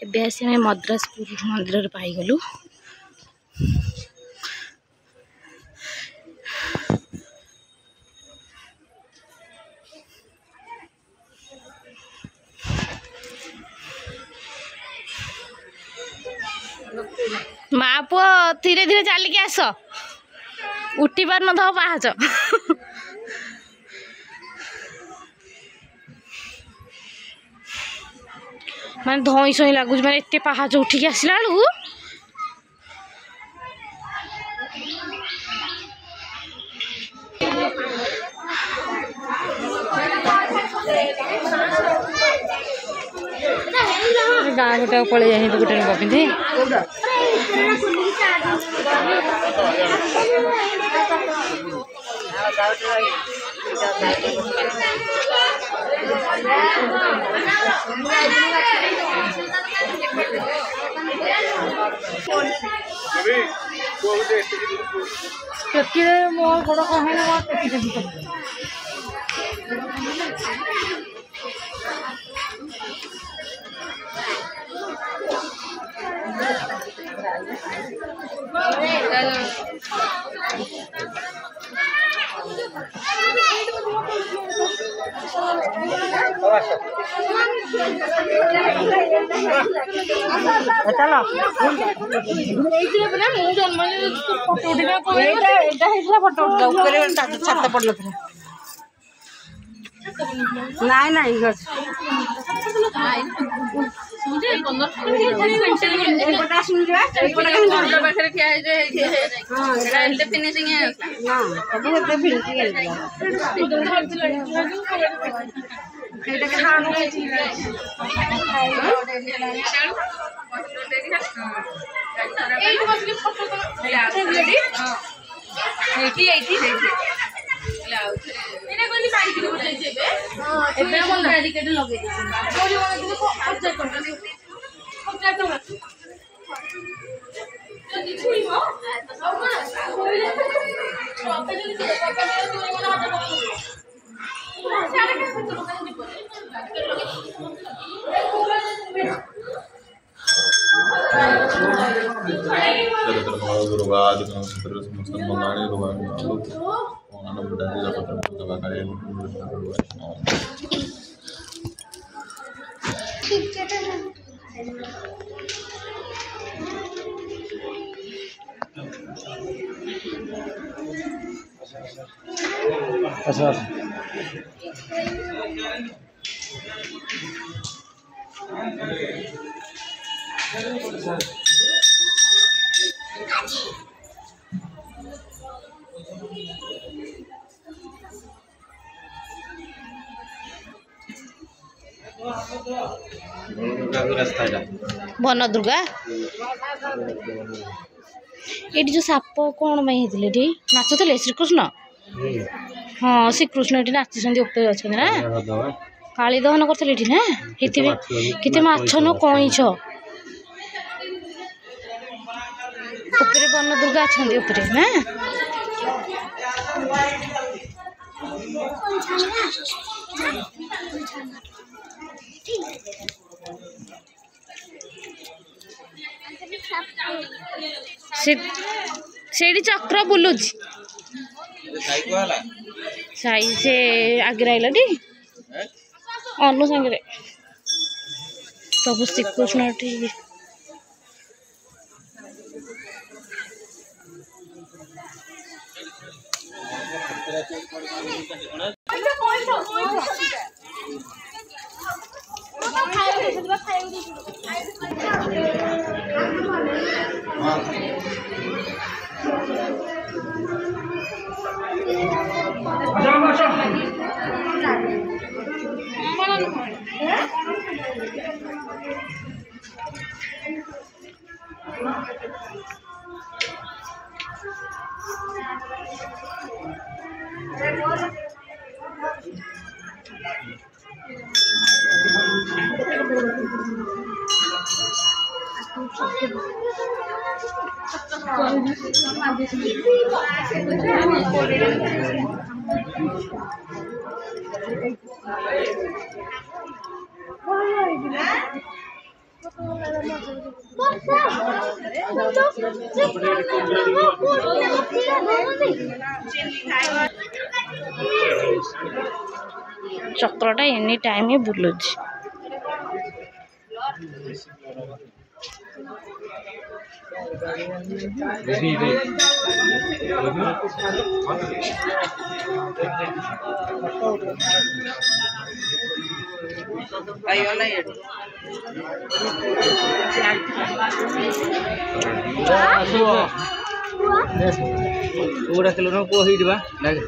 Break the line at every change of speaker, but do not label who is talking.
एबे आसी आम मद्रासपुर मंदिर पाईगलु। माँ पुओ धीरे धीरे चलिक आस उठी पार न पाहाच माने धई सही लगुच माने एते पाहाच उठिक आसला बेलू गाँ गोटे पलि जाए गोटे नुआ पिंधे मो बड़ कह चलो फोटो छात पड़ल नाई नाई वन दुर्गा ये जो साप कौन होती नाचुले श्रीकृष्ण हाँ श्रीकृष्ण ये नाचुं उपरे अच्छा ना काली दहन करते ना कितने माछ न कईछ उपरे वन दुर्गा अच्छा उपरे ना से चक्र बुलुच साई से आगे रहा टी अनु सांगे सब श्रीकृष्ण ठीक चक्रटा एनी टाइम ही बुलुची
पूरा किलो ना को हिट बा लागे